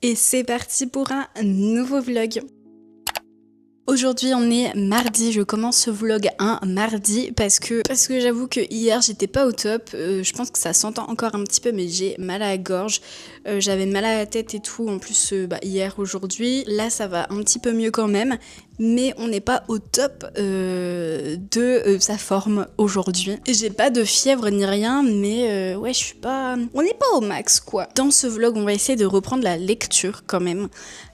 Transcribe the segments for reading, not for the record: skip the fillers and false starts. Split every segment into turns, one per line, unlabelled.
Et c'est parti pour un nouveau vlog. Aujourd'hui on est mardi, je commence ce vlog un mardi parce que j'avoue que hier j'étais pas au top, je pense que ça s'entend encore un petit peu mais j'ai mal à la gorge, j'avais mal à la tête et tout en plus hier, aujourd'hui, là ça va un petit peu mieux quand même. Mais on n'est pas au top de sa forme aujourd'hui. J'ai pas de fièvre ni rien, mais ouais, je suis pas... On n'est pas au max, quoi. Dans ce vlog, on va essayer de reprendre la lecture quand même.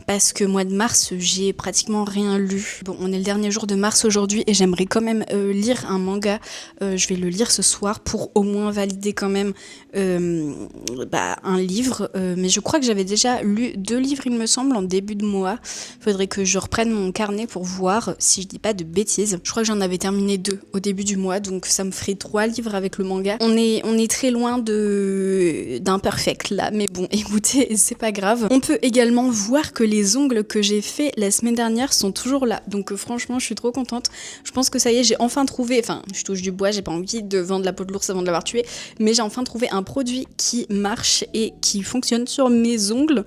Parce que mois de mars, j'ai pratiquement rien lu. Bon, on est le dernier jour de mars aujourd'hui et j'aimerais quand même lire un manga. Je vais le lire ce soir pour au moins valider quand même un livre. Mais je crois que j'avais déjà lu 2 livres, il me semble, en début de mois. Faudrait que je reprenne mon carnet pour voir si je dis pas de bêtises. Je crois que j'en avais terminé 2 au début du mois, donc ça me ferait 3 livres avec le manga. On est très loin d'un perfect là, mais bon, écoutez, c'est pas grave. On peut également voir que les ongles que j'ai fait la semaine dernière sont toujours là, donc franchement, je suis trop contente. Je pense que ça y est, j'ai enfin trouvé, enfin, je touche du bois, j'ai pas envie de vendre la peau de l'ours avant de l'avoir tué, mais j'ai enfin trouvé un produit qui marche et qui fonctionne sur mes ongles,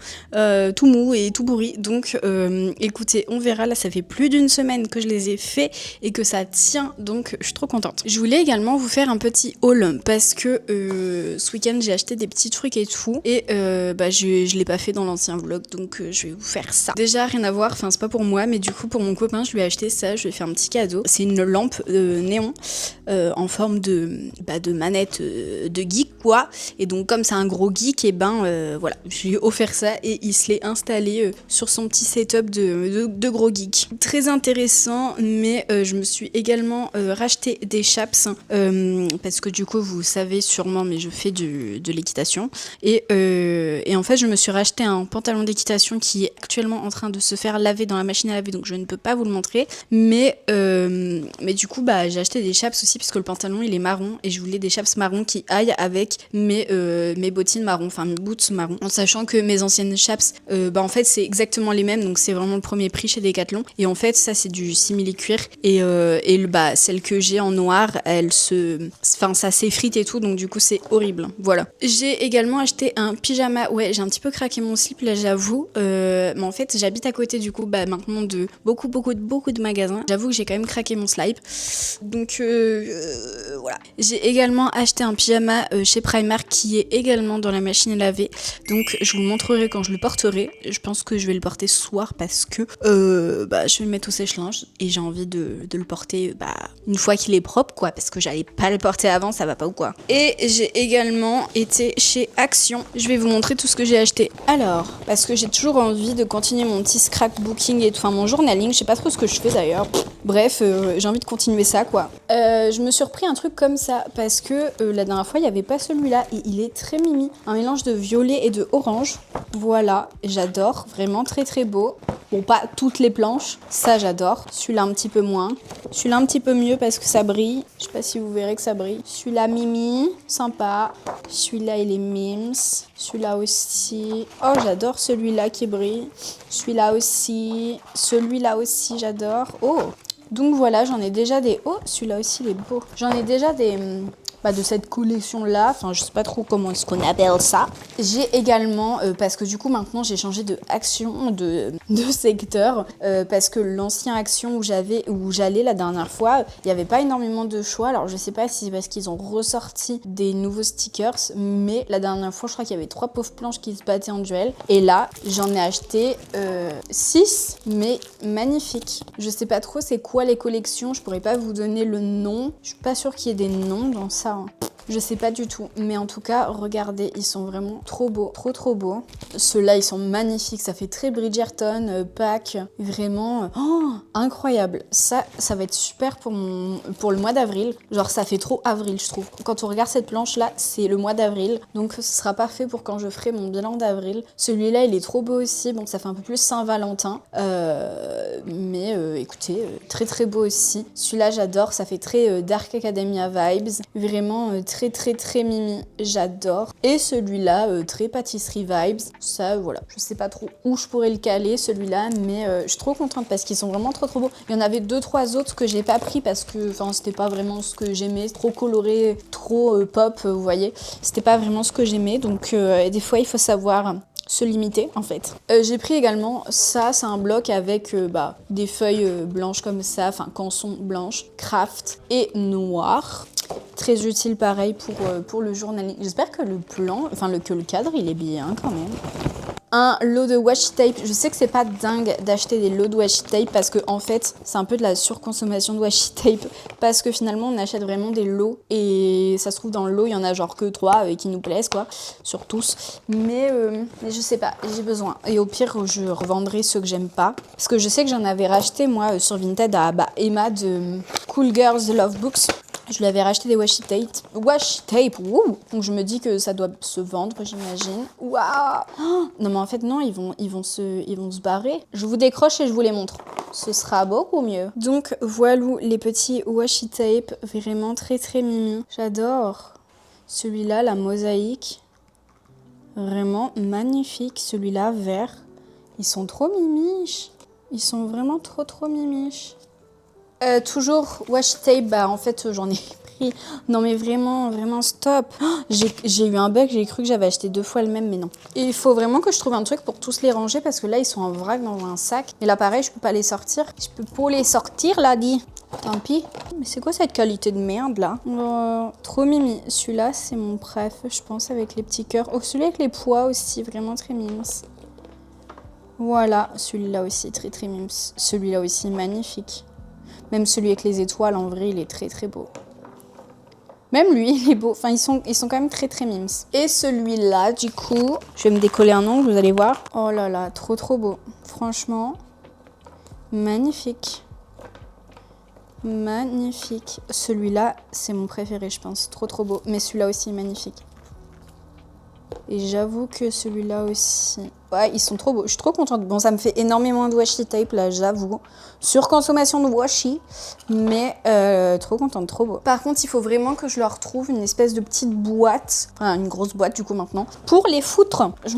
tout mou et tout pourri. Donc, écoutez, on verra. Là, ça fait plus d'une semaine que je les ai faits et que ça tient, donc je suis trop contente. Je voulais également vous faire un petit haul parce que ce week-end j'ai acheté des petits trucs et tout et je l'ai pas fait dans l'ancien vlog, donc je vais vous faire ça. Déjà rien à voir, enfin c'est pas pour moi, mais du coup pour mon copain je lui ai acheté ça, je lui ai fait un petit cadeau. C'est une lampe néon en forme de manette de geek quoi. Et donc comme c'est un gros geek, et voilà, je lui ai offert ça et il se l'est installé sur son petit setup de gros geek. Très intéressant, mais je me suis également racheté des chaps parce que du coup vous savez sûrement, mais je fais de l'équitation et en fait je me suis racheté un pantalon d'équitation qui est actuellement en train de se faire laver dans la machine à laver, donc je ne peux pas vous le montrer, mais du coup j'ai acheté des chaps aussi parce que le pantalon il est marron et je voulais des chaps marron qui aillent avec mes bottines marron, enfin mes boots marron, en sachant que mes anciennes chaps en fait c'est exactement les mêmes, donc c'est vraiment le premier prix chez Decathlon. Et en fait ça c'est du simili-cuir et celle que j'ai en noir, ça s'effrite et tout, donc du coup c'est horrible. Voilà. J'ai également acheté un pyjama. Ouais, j'ai un petit peu craqué mon slip là, j'avoue. Mais en fait j'habite à côté du coup maintenant de beaucoup de magasins. J'avoue que j'ai quand même craqué mon slip. Donc voilà. J'ai également acheté un pyjama chez Primark qui est également dans la machine à laver. Donc je vous le montrerai quand je le porterai. Je pense que je vais le porter ce soir parce que je vais le mettre au sèche-linge et j'ai envie de le porter une fois qu'il est propre quoi, parce que j'allais pas le porter avant, ça va pas ou quoi. Et j'ai également été chez Action. Je vais vous montrer tout ce que j'ai acheté. Alors, parce que j'ai toujours envie de continuer mon petit scrapbooking et tout, enfin mon journaling, je sais pas trop ce que je fais d'ailleurs. Bref, j'ai envie de continuer ça quoi. Je me suis repris un truc comme ça parce que la dernière fois il y avait pas celui-là et il est très mimi, un mélange de violet et de orange. Voilà, j'adore, vraiment très très beau. Bon, pas toutes les planches, ça j'adore. Celui-là un petit peu moins. Celui-là un petit peu mieux parce que ça brille. Je sais pas si vous verrez que ça brille. Celui-là mimi, sympa. Celui-là il est mims. Celui-là aussi. Oh, j'adore celui-là qui brille. Celui-là aussi. Celui-là aussi, j'adore. Oh! Donc voilà, j'en ai déjà des... Oh, celui-là aussi il est beau. J'en ai déjà des... de cette collection là, enfin je sais pas trop comment est-ce qu'on appelle ça. J'ai également, parce que du coup maintenant j'ai changé de action, de secteur, parce que l'ancien action où j'allais la dernière fois, il n'y avait pas énormément de choix. Alors je sais pas si c'est parce qu'ils ont ressorti des nouveaux stickers, mais la dernière fois je crois qu'il y avait 3 pauvres planches qui se battaient en duel, et là j'en ai acheté 6, mais magnifiques. Je sais pas trop c'est quoi les collections, je pourrais pas vous donner le nom, je suis pas sûre qu'il y ait des noms dans ça. Je sais pas du tout, mais en tout cas regardez, ils sont vraiment trop beaux, trop beaux. Ceux-là ils sont magnifiques, ça fait très Bridgerton, Pâques, vraiment incroyable. Ça va être super pour le mois d'avril, genre ça fait trop avril je trouve. Quand on regarde cette planche là, c'est le mois d'avril, donc ce sera parfait pour quand je ferai mon bilan d'avril. Celui-là il est trop beau aussi, bon ça fait un peu plus Saint-Valentin, mais écoutez, très beau aussi. Celui-là j'adore, ça fait très Dark Academia vibes, vraiment très mimi, j'adore. Et celui-là, très pâtisserie vibes, ça voilà, je sais pas trop où je pourrais le caler celui-là, mais je suis trop contente parce qu'ils sont vraiment trop beaux. Il y en avait 2-3 autres que j'ai pas pris parce que c'était pas vraiment ce que j'aimais, trop coloré, trop pop, vous voyez, c'était pas vraiment ce que j'aimais, donc des fois il faut savoir se limiter en fait. J'ai pris également ça, c'est un bloc avec des feuilles blanches comme ça, enfin canson blanche, craft et noir. Très utile pareil pour le journaling. J'espère que que le cadre il est bien quand même. Un lot de washi tape. Je sais que c'est pas dingue d'acheter des lots de washi tape parce que en fait c'est un peu de la surconsommation de washi tape parce que finalement on achète vraiment des lots et ça se trouve dans le lot il y en a genre que 3 qui nous plaisent quoi, sur tous. Mais je sais pas, j'ai besoin. Et au pire je revendrai ceux que j'aime pas parce que je sais que j'en avais racheté moi sur Vinted à Emma de Cool Girls Love Books. Je lui avais racheté des washi tape, wouh. Donc je me dis que ça doit se vendre, j'imagine. Waouh. Non mais en fait non, ils vont se barrer. Je vous décroche et je vous les montre. Ce sera beaucoup mieux. Donc voilà les petits washi tape, vraiment très très mimi. J'adore. Celui-là, la mosaïque, vraiment magnifique. Celui-là, vert. Ils sont trop mimiches. Ils sont vraiment trop mimiches. Toujours washi tape, en fait j'en ai pris. Non mais vraiment stop. J'ai eu un bug, j'ai cru que j'avais acheté 2 fois le même mais non. Et il faut vraiment que je trouve un truc pour tous les ranger parce que là ils sont en vrac dans un sac. Et là pareil je peux pas les sortir. Je peux pas les sortir là dit. Tant pis. Mais c'est quoi cette qualité de merde là? Trop mimi. Celui-là c'est mon préf je pense avec les petits cœurs. Oh celui avec les pois aussi, vraiment très mimes. Voilà, celui-là aussi très mimes. Celui-là aussi magnifique. Même celui avec les étoiles, en vrai, il est très beau. Même lui, il est beau. Enfin, ils sont quand même très mimes. Et celui-là, du coup, je vais me décoller un ongle, vous allez voir. Oh là là, trop beau. Franchement, magnifique. Magnifique. Celui-là, c'est mon préféré, je pense. Trop beau. Mais celui-là aussi, magnifique. Et j'avoue que celui-là aussi... Ouais, ils sont trop beaux. Je suis trop contente. Bon, ça me fait énormément de washi tape, là, j'avoue. Surconsommation de washi. Mais trop contente, trop beau. Par contre, il faut vraiment que je leur trouve une espèce de petite boîte. Enfin, une grosse boîte, du coup, maintenant. Pour les foutre. Je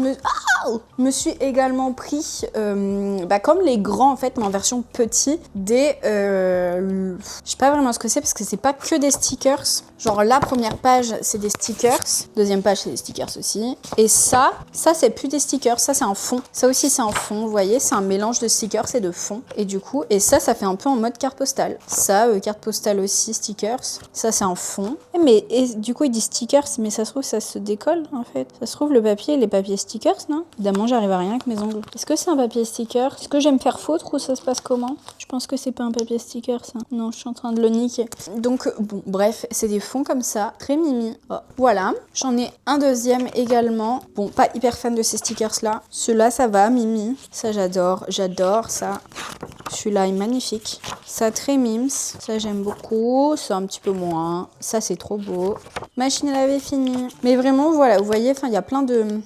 me suis également pris, comme les grands, en fait, mais en version petit, des... je sais pas vraiment ce que c'est, parce que c'est pas que des stickers. Genre, la première page, c'est des stickers. Deuxième page, c'est des stickers aussi. Et ça c'est plus des stickers. Ça, c'est un fond. Ça aussi, c'est un fond. Vous voyez, c'est un mélange de stickers et de fond. Et du coup, ça fait un peu en mode carte postale. Ça, carte postale aussi, stickers. Ça, c'est un fond. Et du coup, il dit stickers, mais ça se trouve, ça se décolle, en fait. Ça se trouve, le papier, les papiers stickers, non? Évidemment, j'arrive à rien avec mes ongles. Est-ce que c'est un papier sticker? Est-ce que j'aime faire foutre ou ça se passe comment? Je pense que c'est pas un papier sticker, ça. Non, je suis en train de le niquer. Donc, bon, bref, c'est des fonds comme ça. Très mimi. Oh, voilà. J'en ai un deuxième également. Bon, pas hyper fan de ces stickers-là. Celui-là, ça va, mimi. Ça, j'adore ça. Celui-là est magnifique. Ça, très mimes. Ça, j'aime beaucoup. Ça, un petit peu moins. Ça, c'est trop beau. Machine à laver finie. Mais vraiment, voilà, vous voyez, il y a plein de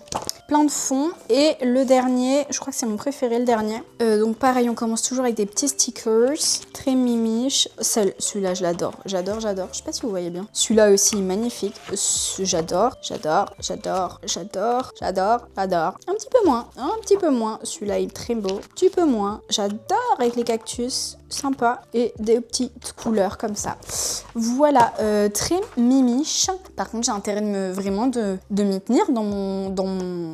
fonds. Et le dernier, je crois que c'est mon préféré, le dernier. Donc, pareil, on commence toujours avec des petits stickers. Très mimiches. Celui-là, je l'adore. J'adore. Je sais pas si vous voyez bien. Celui-là aussi, magnifique. J'adore. Un petit peu moins. Celui-là est très beau. Un petit peu moins. J'adore avec les cactus. Sympa. Et des petites couleurs comme ça. Voilà. Très mimiche. Par contre, j'ai intérêt de m'y tenir dans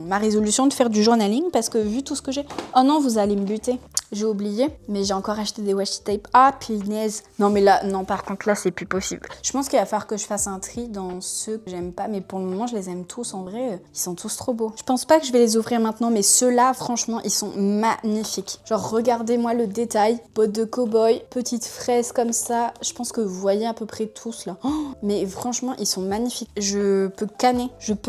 ma résolution de faire du journaling parce que vu tout ce que j'ai... Oh non, vous allez me buter. J'ai oublié, mais j'ai encore acheté des washi tape. Ah, punaise. Non, mais là, non, par contre, là, c'est plus possible. Je pense qu'il va falloir que je fasse un tri dans ceux que j'aime pas, mais pour le moment, je les aime tous. En vrai, ils sont tous trop beaux. Je pense pas que je vais les ouvrir maintenant, mais ceux-là, franchement, ils sont magnifiques. Genre, regardez-moi le détail. Bottes de cow-boy, petites fraises comme ça. Je pense que vous voyez à peu près tous, là. Oh, mais franchement, ils sont magnifiques. Je peux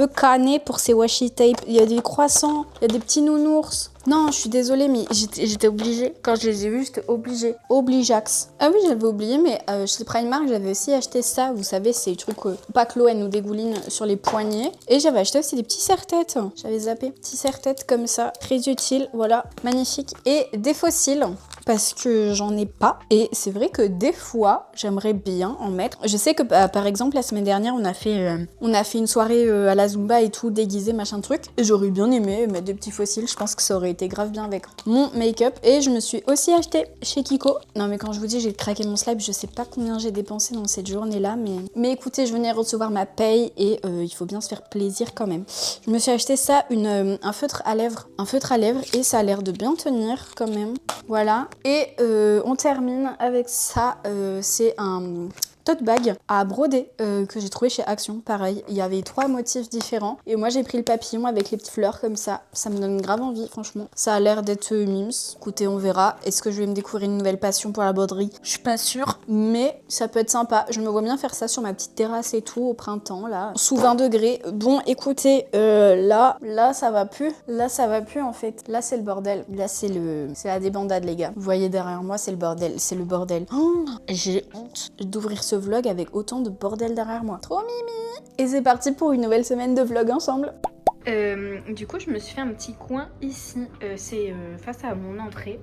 canner pour ces washi tape. Il y a des croissants, il y a des petits nounours. Non, je suis désolée, mais j'étais obligée. Quand je les ai vus, j'étais obligée. Obligeax. Ah oui, j'avais oublié, mais chez Primark, j'avais aussi acheté ça. Vous savez, c'est les trucs pas que l'eau, elle nous dégouline sur les poignets. Et j'avais acheté aussi des petits serre-têtes. J'avais zappé. Petits serre-têtes comme ça. Très utile. Voilà. Magnifique. Et des fossiles. parce que j'en ai pas. Et c'est vrai que des fois, j'aimerais bien en mettre. Je sais que par exemple, la semaine dernière, on a fait une soirée à la Zumba et tout, déguisé, machin truc. Et j'aurais bien aimé mettre des petits fossiles. Je pense que ça aurait été grave bien avec mon make-up. Et je me suis aussi acheté chez Kiko. Non mais quand je vous dis j'ai craqué mon slip, je sais pas combien j'ai dépensé dans cette journée-là. Mais écoutez, je venais recevoir ma paye et il faut bien se faire plaisir quand même. Je me suis acheté ça, un feutre à lèvres. Un feutre à lèvres et ça a l'air de bien tenir quand même. Voilà. Et on termine avec ça. C'est un tote bag à broder que j'ai trouvé chez Action. Pareil, il y avait 3 motifs différents. Et moi, j'ai pris le papillon avec les petites fleurs comme ça. Ça me donne grave envie, franchement. Ça a l'air d'être mims. Écoutez, on verra. Est-ce que je vais me découvrir une nouvelle passion pour la broderie? Je suis pas sûre. Mais ça peut être sympa. Je me vois bien faire ça sur ma petite terrasse et tout au printemps, là. Sous 20 degrés. Bon, écoutez, là, ça va plus. Là, ça va plus, en fait. Là, c'est le bordel. Là, c'est la débandade, les gars. Vous voyez derrière moi, c'est le bordel. C'est le bordel. Oh, j'ai honte d'ouvrir ce vlog avec autant de bordel derrière moi. Trop mimi. Et c'est parti pour une nouvelle semaine de vlog ensemble. Du coup, je me suis fait un petit coin ici. C'est face à mon entrée.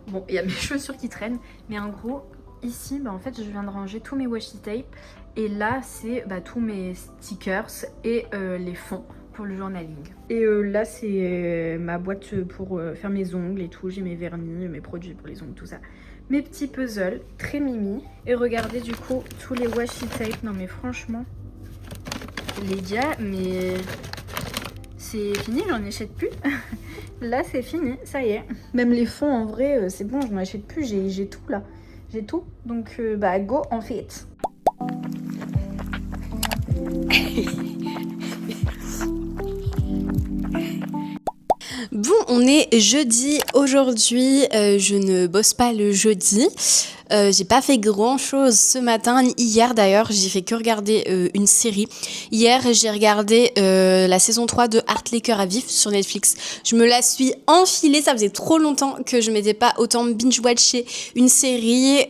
Bon, il y a mes chaussures qui traînent. Mais en gros, ici, en fait, je viens de ranger tous mes washi tape. Et là, c'est tous mes stickers et les fonds pour le journaling. Et là, c'est ma boîte pour faire mes ongles et tout. J'ai mes vernis, mes produits pour les ongles, tout ça. Mes petits puzzles, très mimi. Et regardez du coup tous les washi tape. Non mais franchement, les gars, mais c'est fini, j'en achète plus. Là c'est fini, ça y est. Même les fonds en vrai, c'est bon, je n'en achète plus, j'ai tout là. J'ai tout, donc go en fait. Bon, on est jeudi aujourd'hui, je ne bosse pas le jeudi. J'ai pas fait grand chose ce matin, ni hier d'ailleurs, j'ai fait que regarder une série. Hier, j'ai regardé la saison 3 de Heart les cœurs à vif sur Netflix. Je me la suis enfilée, ça faisait trop longtemps que je m'étais pas autant binge-watché une série.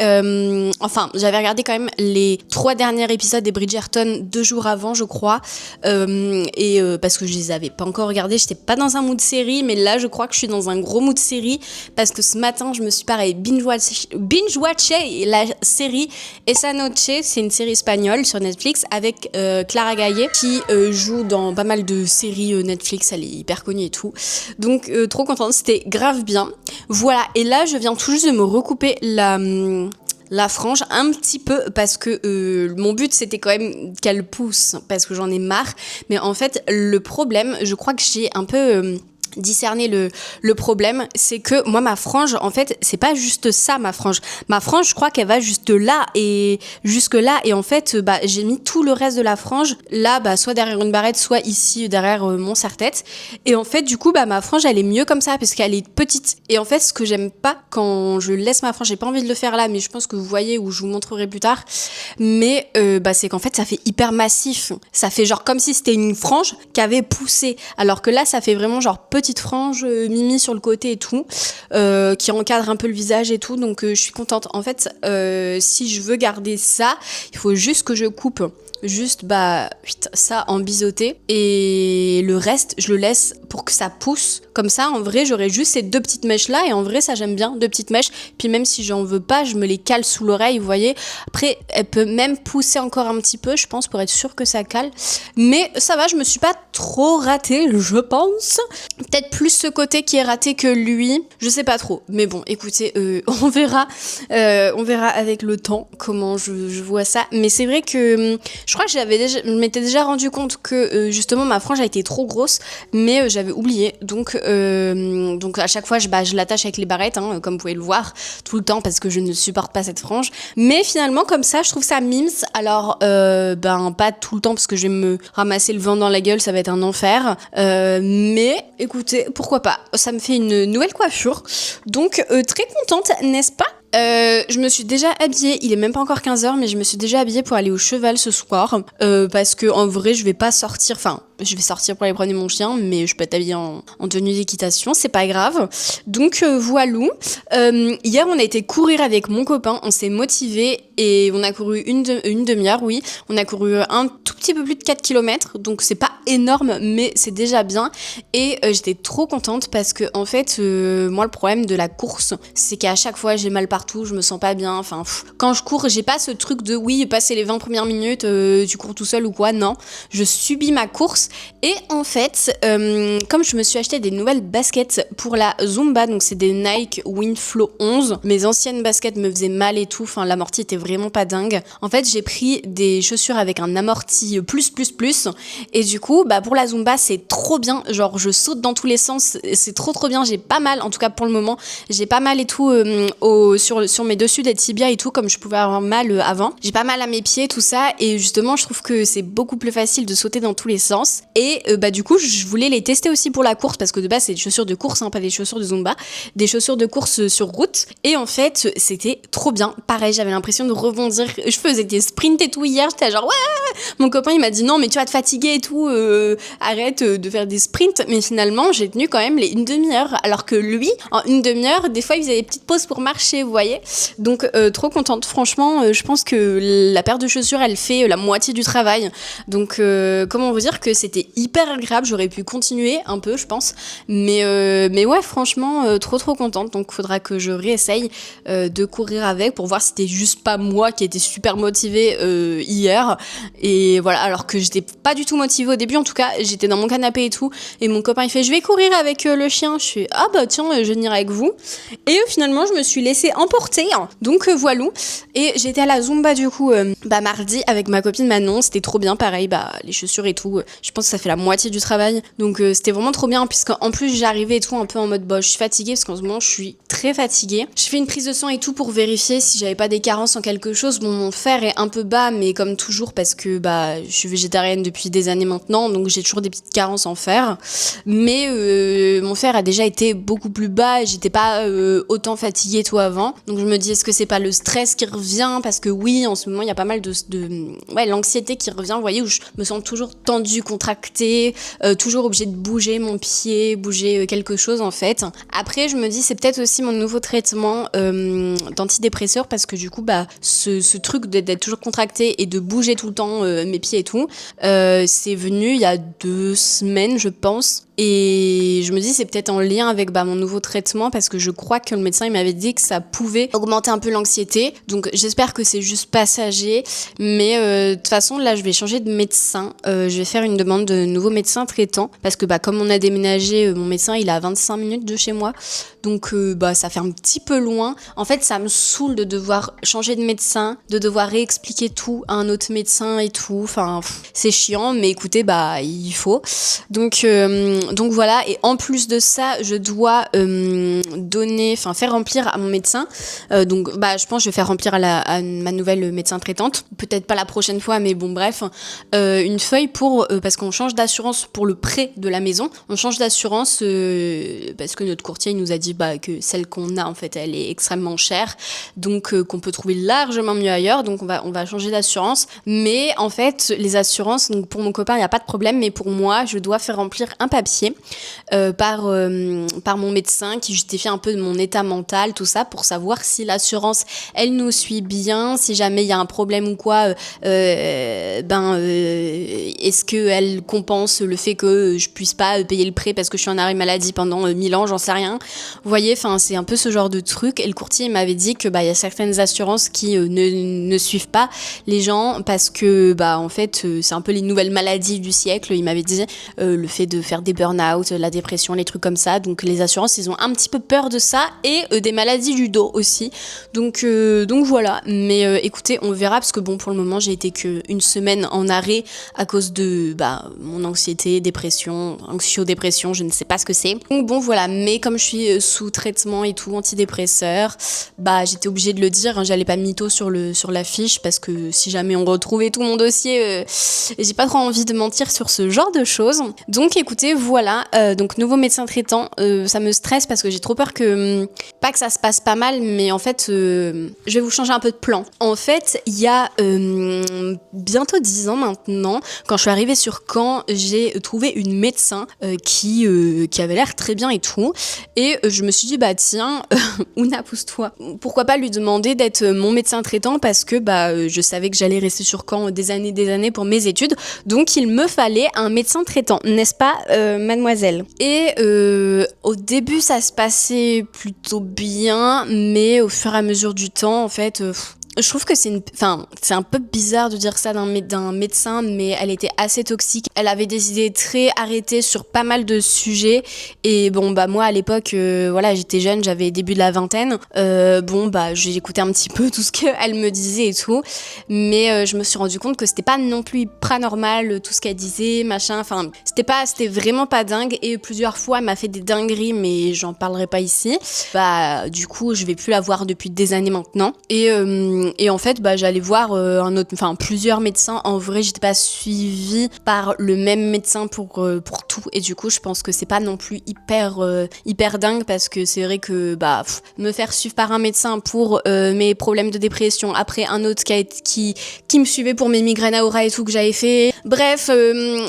Enfin, j'avais regardé quand même les 3 derniers épisodes des Bridgerton 2 jours avant, je crois. Parce que je les avais pas encore regardés, j'étais pas dans un mood série, mais là, je crois que je suis dans un gros mood série parce que ce matin, je me suis pareil binge-watché la série Esa Noche, c'est une série espagnole sur Netflix avec Clara Gallé qui joue dans pas mal de séries Netflix, elle est hyper connue et tout. Donc trop contente, c'était grave bien. Voilà, et là je viens tout juste de me recouper la frange un petit peu parce que mon but c'était quand même qu'elle pousse parce que j'en ai marre. Mais en fait le problème, je crois que j'ai un peu discerner le problème, c'est que moi ma frange en fait c'est pas juste ça. Ma frange je crois qu'elle va juste là et jusque là, et en fait j'ai mis tout le reste de la frange là, soit derrière une barrette, soit ici derrière mon serre-tête, et en fait du coup ma frange elle est mieux comme ça parce qu'elle est petite. Et en fait ce que j'aime pas quand je laisse ma frange, j'ai pas envie de le faire là mais je pense que vous voyez, ou je vous montrerai plus tard, mais c'est qu'en fait ça fait hyper massif, ça fait genre comme si c'était une frange qui avait poussé, alors que là ça fait vraiment genre petite frange mimi sur le côté et tout, qui encadre un peu le visage et tout, donc je suis contente. En fait si je veux garder ça, il faut juste que je coupe juste ça en biseauté et le reste je le laisse pour que ça pousse. Comme ça en vrai j'aurai juste ces 2 petites mèches là, et en vrai ça j'aime bien, 2 petites mèches, puis même si j'en veux pas je me les cale sous l'oreille, vous voyez. Après elle peut même pousser encore un petit peu je pense pour être sûre que ça cale, mais ça va, je me suis pas trop ratée je pense. Peut-être plus ce côté qui est raté que lui, je sais pas trop, mais bon écoutez, on verra avec le temps comment je vois ça. Mais c'est vrai que je crois que je m'étais déjà rendu compte que justement ma frange a été trop grosse, mais j'avais oublié, donc à chaque fois je l'attache avec les barrettes, comme vous pouvez le voir tout le temps parce que je ne supporte pas cette frange. Mais finalement comme ça je trouve ça mims. Alors pas tout le temps parce que je vais me ramasser le vent dans la gueule, ça va être un enfer, mais écoutez, pourquoi pas, ça me fait une nouvelle coiffure, donc très contente, n'est-ce pas? Je me suis déjà habillée, il est même pas encore 15h, mais je me suis déjà habillée pour aller au cheval ce soir, parce que en vrai je vais pas sortir, enfin je vais sortir pour aller promener mon chien, mais je peux être habillée en tenue d'équitation, c'est pas grave. Donc voilou. Hier on a été courir avec mon copain, on s'est motivé et on a couru une demi-heure, oui. On a couru un tout petit peu plus de 4 km, donc c'est pas énorme, mais c'est déjà bien. Et j'étais trop contente parce que en fait, moi le problème de la course, c'est qu'à chaque fois j'ai mal partout, je me sens pas bien. Enfin, quand je cours, j'ai pas ce truc de oui, passer les 20 premières minutes, tu cours tout seul ou quoi. Non, je subis ma course. Et en fait, comme je me suis acheté des nouvelles baskets pour la Zumba, donc c'est des Nike Windflow 11. Mes anciennes baskets me faisaient mal et tout, enfin l'amorti était vraiment pas dingue. En fait, j'ai pris des chaussures avec un amorti plus et du coup, bah pour la Zumba, c'est trop bien. Genre je saute dans tous les sens, c'est trop bien. J'ai pas mal, en tout cas pour le moment, j'ai pas mal et tout sur mes dessus des tibias et tout, comme je pouvais avoir mal avant. J'ai pas mal à mes pieds, tout ça, et justement, je trouve que c'est beaucoup plus facile de sauter dans tous les sens. Et bah du coup, je voulais les tester aussi pour la course parce que de base, c'est des chaussures de course, hein, pas des chaussures de Zumba, des chaussures de course sur route. Et en fait, c'était trop bien. Pareil, j'avais l'impression de rebondir. Je faisais des sprints et tout hier. J'étais genre ouais. Mon copain il m'a dit non mais tu vas te fatiguer et tout. Arrête de faire des sprints. Mais finalement, j'ai tenu quand même une demi-heure. Alors que lui, en une demi-heure, des fois il faisait des petites pauses pour marcher, vous voyez. Donc trop contente. Franchement, je pense que la paire de chaussures, elle fait la moitié du travail. Donc comment vous dire que c'était hyper agréable. J'aurais pu continuer un peu, je pense. Mais ouais, franchement, trop contente. Donc faudra que je réessaye de courir avec pour voir si c'était juste pas moi qui était super motivée hier. Et voilà, alors que j'étais pas du tout motivée au début. En tout cas, j'étais dans mon canapé et tout. Et mon copain il fait je vais courir avec le chien. Je suis ah bah tiens, je vais venir avec vous. Et finalement, je me suis laissée emporter. Donc voilà. Et j'étais à la Zumba du coup mardi avec ma copine Manon. C'était trop bien, pareil, les chaussures et tout. Je pense que ça fait la moitié du travail. Donc c'était vraiment trop bien puisqu'en plus j'arrivais et tout un peu en mode je suis fatiguée parce qu'en ce moment je suis très fatiguée. Je fais une prise de sang et tout pour vérifier si j'avais pas des carences en quelque chose. Bon, mon fer est un peu bas, mais comme toujours parce que je suis végétarienne depuis des années maintenant, donc j'ai toujours des petites carences en fer. Mais mon fer a déjà été beaucoup plus bas et j'étais pas autant fatiguée tout avant. Donc je me dis est-ce que c'est pas le stress qui revient parce que oui, en ce moment il y a pas mal de l'anxiété qui revient, vous voyez, où je me sens toujours tendue, contractée, toujours obligée de bouger mon pied, bouger quelque chose en fait. Après je me dis c'est peut-être aussi mon nouveau traitement d'antidépresseur parce que du coup ce truc d'être toujours contractée et de bouger tout le temps mes pieds et tout, c'est venu il y a 2 semaines je pense. Et je me dis c'est peut-être en lien avec mon nouveau traitement parce que je crois que le médecin il m'avait dit que ça pouvait augmenter un peu l'anxiété. Donc j'espère que c'est juste passager. Mais de toute façon là je vais changer de médecin. Je vais faire une demande de nouveau médecin traitant parce que comme on a déménagé, mon médecin il est à 25 minutes de chez moi. Donc ça fait un petit peu loin. En fait ça me saoule de devoir changer de médecin, de devoir réexpliquer tout à un autre médecin et tout. Enfin c'est chiant mais écoutez il faut. Donc voilà, et en plus de ça, je dois faire remplir à mon médecin. Donc je pense que je vais faire remplir à ma nouvelle médecin traitante. Peut-être pas la prochaine fois, mais bon bref, une feuille pour parce qu'on change d'assurance pour le prêt de la maison. On change d'assurance parce que notre courtier il nous a dit que celle qu'on a en fait, elle est extrêmement chère, donc qu'on peut trouver largement mieux ailleurs. Donc on va changer d'assurance. Mais en fait, les assurances, donc pour mon copain il y a pas de problème, mais pour moi, je dois faire remplir un papier par mon médecin qui justifie un peu de mon état mental, tout ça, pour savoir si l'assurance elle nous suit bien, si jamais il y a un problème ou quoi, est-ce qu'elle compense le fait que je puisse pas payer le prêt parce que je suis en arrêt maladie pendant 1000 ans, j'en sais rien. Vous voyez, c'est un peu ce genre de truc. Et le courtier il m'avait dit que il y a certaines assurances qui ne suivent pas les gens parce que en fait c'est un peu les nouvelles maladies du siècle. Il m'avait dit le fait de faire des burn-out, la dépression, les trucs comme ça. Donc les assurances, ils ont un petit peu peur de ça et des maladies du dos aussi. Donc voilà. Mais écoutez, on verra parce que pour le moment, j'ai été qu'une semaine en arrêt à cause de mon anxiété, dépression, anxio-dépression, je ne sais pas ce que c'est. Donc voilà. Mais comme je suis sous traitement et tout, antidépresseur, j'étais obligée de le dire. J'allais pas mytho sur la fiche parce que si jamais on retrouvait tout mon dossier, j'ai pas trop envie de mentir sur ce genre de choses. Donc écoutez, voilà, donc nouveau médecin traitant, ça me stresse parce que j'ai trop peur que, pas que ça se passe pas mal, mais en fait, je vais vous changer un peu de plan. En fait, il y a bientôt 10 ans maintenant, quand je suis arrivée sur Caen, j'ai trouvé une médecin qui avait l'air très bien et tout, et je me suis dit, tiens, Ouna, pousse-toi. Pourquoi pas lui demander d'être mon médecin traitant parce que je savais que j'allais rester sur Caen des années années pour mes études, donc il me fallait un médecin traitant, n'est-ce pas, mademoiselle? Et au début, ça se passait plutôt bien, mais au fur et à mesure du temps, en fait, je trouve que c'est un peu bizarre de dire ça d'un médecin, mais elle était assez toxique. Elle avait des idées très arrêtées sur pas mal de sujets. Et bon, bah, moi, à l'époque, voilà, j'étais jeune, j'avais début de la vingtaine. Bon, bah, j'écoutais un petit peu tout ce qu'elle me disait et tout. Mais je me suis rendu compte que c'était pas non plus hyper normal, tout ce qu'elle disait, machin. Enfin, c'était vraiment pas dingue. Et plusieurs fois, elle m'a fait des dingueries, mais j'en parlerai pas ici. Bah, du coup, je vais plus la voir depuis des années maintenant. Et en fait, bah, j'allais voir plusieurs médecins. En vrai, j'étais pas suivie par le même médecin pour tout. Et du coup, je pense que c'est pas non plus hyper dingue, parce que c'est vrai que me faire suivre par un médecin pour mes problèmes de dépression, après un autre qui me suivait pour mes migraines à aura et tout que j'avais fait. Bref,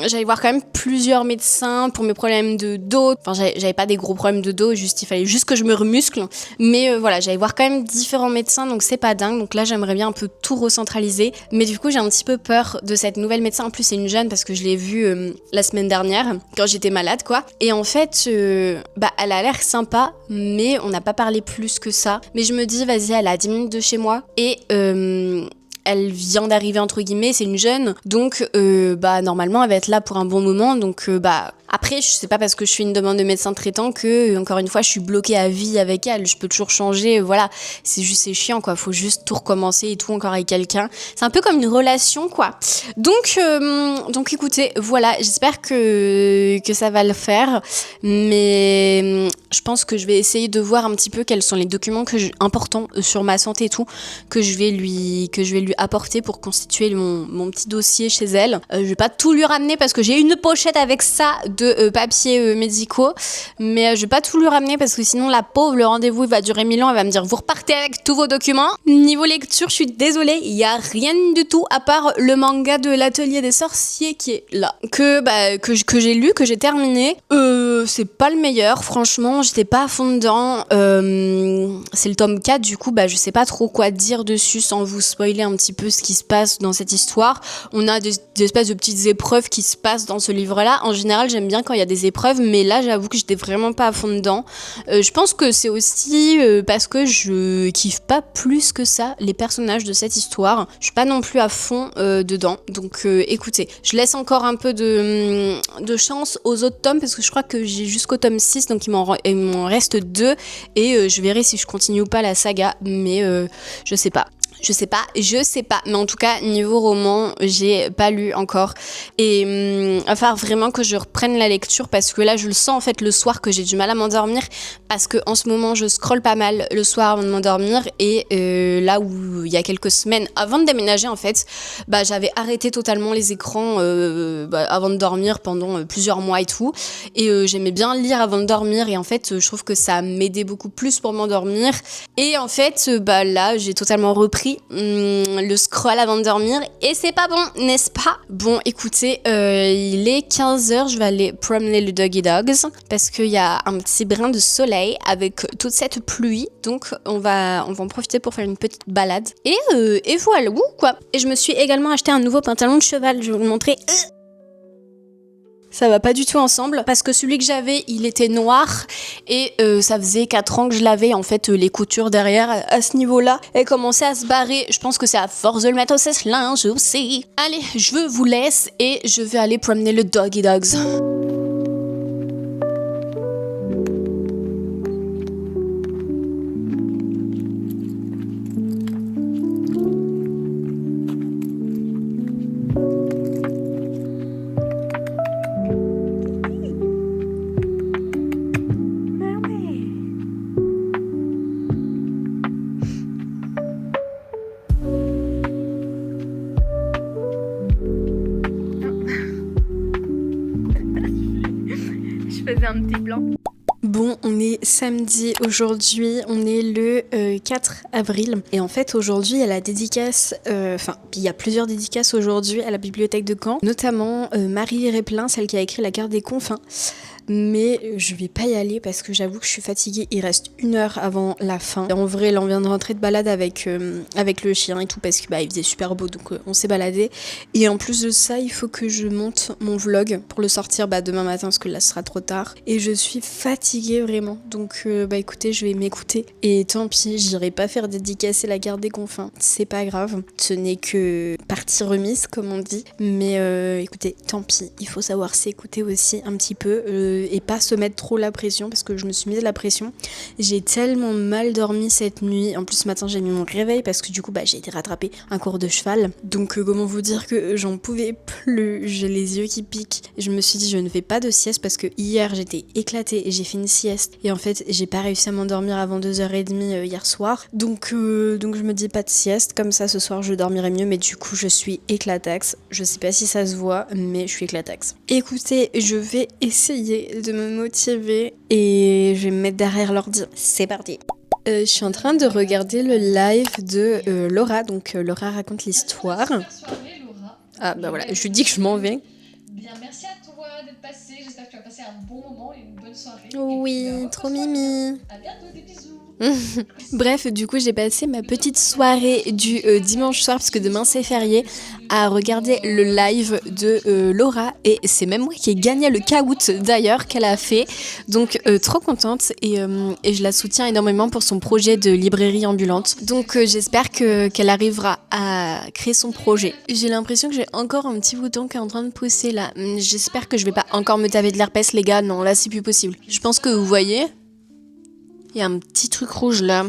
j'allais voir quand même plusieurs médecins pour mes problèmes de dos. Enfin, j'avais pas des gros problèmes de dos, il fallait juste que je me remuscle. Mais voilà, j'allais voir quand même différents médecins, donc c'est pas dingue. Donc là, j'aimerais bien un peu tout recentraliser. Mais du coup, j'ai un petit peu peur de cette nouvelle médecin. En plus, c'est une jeune, parce que je l'ai vue la semaine dernière, quand j'étais malade, quoi. Et en fait, elle a l'air sympa, mais on n'a pas parlé plus que ça. Mais je me dis, vas-y, elle est à 10 minutes de chez moi. Et elle vient d'arriver, entre guillemets, c'est une jeune. Donc, normalement, elle va être là pour un bon moment. Donc, après, je sais pas parce que je fais une demande de médecin traitant que, encore une fois, je suis bloquée à vie avec elle. Je peux toujours changer, voilà. C'est chiant, quoi. Faut juste tout recommencer et tout encore avec quelqu'un. C'est un peu comme une relation, quoi. Donc écoutez, voilà. J'espère que ça va le faire. Mais je pense que je vais essayer de voir un petit peu quels sont les documents importants sur ma santé et tout, que je vais lui apporter pour constituer mon petit dossier chez elle. Je vais pas tout lui ramener parce que j'ai une pochette avec ça de papiers médicaux, mais je vais pas tout lui ramener parce que sinon la pauvre, le rendez-vous il va durer 1000 ans, elle va me dire vous repartez avec tous vos documents. Niveau lecture, je suis désolée, il y a rien du tout à part le manga de l'atelier des sorciers qui est là, que j'ai lu, que j'ai terminé. C'est pas le meilleur, franchement, j'étais pas à fond dedans. C'est le tome 4, du coup je sais pas trop quoi dire dessus sans vous spoiler un petit peu ce qui se passe dans cette histoire. On a des espèces de petites épreuves qui se passent dans ce livre-là. En général, j'aime bien quand il y a des épreuves, mais là, j'avoue que j'étais vraiment pas à fond dedans. Je pense que c'est aussi parce que je kiffe pas plus que ça les personnages de cette histoire. Je suis pas non plus à fond dedans. Donc, écoutez, je laisse encore un peu de chance aux autres tomes parce que je crois que j'ai jusqu'au tome 6, donc il m'en reste 2 et je verrai si je continue ou pas la saga, mais je sais pas. Je sais pas, mais en tout cas, niveau roman, j'ai pas lu encore. Et il va falloir vraiment que je reprenne la lecture parce que là, je le sens en fait le soir que j'ai du mal à m'endormir parce que en ce moment, je scrolle pas mal le soir avant de m'endormir et là où il y a quelques semaines, avant de déménager en fait, j'avais arrêté totalement les écrans avant de dormir pendant plusieurs mois et tout. Et j'aimais bien lire avant de dormir et en fait, je trouve que ça m'aidait beaucoup plus pour m'endormir. Et en fait, là, j'ai totalement repris le scroll avant de dormir et c'est pas bon, n'est-ce pas? Bon, écoutez, il est 15h, je vais aller promener le doggy dogs parce qu'il y a un petit brin de soleil avec toute cette pluie, donc on va en profiter pour faire une petite balade et voilà, quoi. Et je me suis également acheté un nouveau pantalon de cheval, je vais vous le montrer. Ça va pas du tout ensemble parce que celui que j'avais il était noir et ça faisait 4 ans que je l'avais, en fait les coutures derrière à ce niveau là elles commençaient à se barrer. Je pense que c'est à force de le mettre au sèche-linge aussi. Allez, je vous laisse et je vais aller promener le doggy dogs.
Faisais un petit blanc.
Bon, on est samedi aujourd'hui, on est le 4 avril et en fait aujourd'hui il y a la dédicace, il y a plusieurs dédicaces aujourd'hui à la bibliothèque de Caen, notamment Marie Réplin, celle qui a écrit La Guerre des Confins. mais je vais pas y aller parce que j'avoue que je suis fatiguée. Il reste 1 heure avant la fin. Et en vrai, là on vient de rentrer de balade avec le chien et tout parce que il faisait super beau, donc on s'est baladé. Et en plus de ça, il faut que je monte mon vlog pour le sortir demain matin parce que là ce sera trop tard. Et je suis fatiguée vraiment, donc écoutez, je vais m'écouter. Et tant pis, j'irai pas faire dédicacer la garde des confins, c'est pas grave. Ce n'est que partie remise comme on dit. Mais écoutez, tant pis, il faut savoir s'écouter aussi un petit peu et pas se mettre trop la pression parce que je me suis mis de la pression. J'ai tellement mal dormi cette nuit. En plus ce matin j'ai mis mon réveil parce que du coup j'ai été rattraper un cours de cheval. Donc comment vous dire que j'en pouvais plus, j'ai les yeux qui piquent. Je me suis dit je ne fais pas de sieste parce que hier j'étais éclatée et j'ai fait une sieste. Et en fait j'ai pas réussi à m'endormir avant 2h30 hier soir. Donc je me dis pas de sieste, comme ça ce soir je dormirai mieux. Mais du coup je suis éclataxe. Je sais pas si ça se voit mais je suis éclataxe. Écoutez, je vais essayer de me motiver et je vais me mettre derrière l'ordi. C'est parti. Je suis en train de regarder le live de Laura, donc Laura raconte l'histoire. Ah voilà, je lui dis que je m'en vais.
Bien, merci à toi d'être passé. J'espère que tu vas passer un bon moment et une bonne soirée.
Oui, trop mimi.
À bientôt, des bisous.
Bref, du coup j'ai passé ma petite soirée du dimanche soir, parce que demain c'est férié, à regarder le live de Laura. Et c'est même moi qui ai gagné le caout d'ailleurs qu'elle a fait. Donc trop contente et je la soutiens énormément pour son projet de librairie ambulante. Donc j'espère qu'elle arrivera à créer son projet. J'ai l'impression que j'ai encore un petit bouton qui est en train de pousser là. J'espère que je vais pas encore me taper de l'herpès les gars, non là c'est plus possible. Je pense que vous voyez, il y a un petit truc rouge là.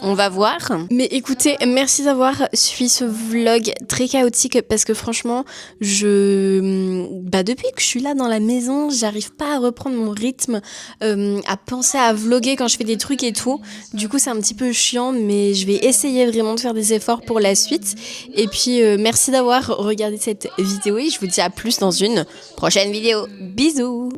On va voir. Mais écoutez, merci d'avoir suivi ce vlog très chaotique parce que franchement, depuis que je suis là dans la maison, j'arrive pas à reprendre mon rythme, à penser à vlogger quand je fais des trucs et tout. Du coup, c'est un petit peu chiant, mais je vais essayer vraiment de faire des efforts pour la suite. Et puis, merci d'avoir regardé cette vidéo et je vous dis à plus dans une prochaine vidéo. Bisous!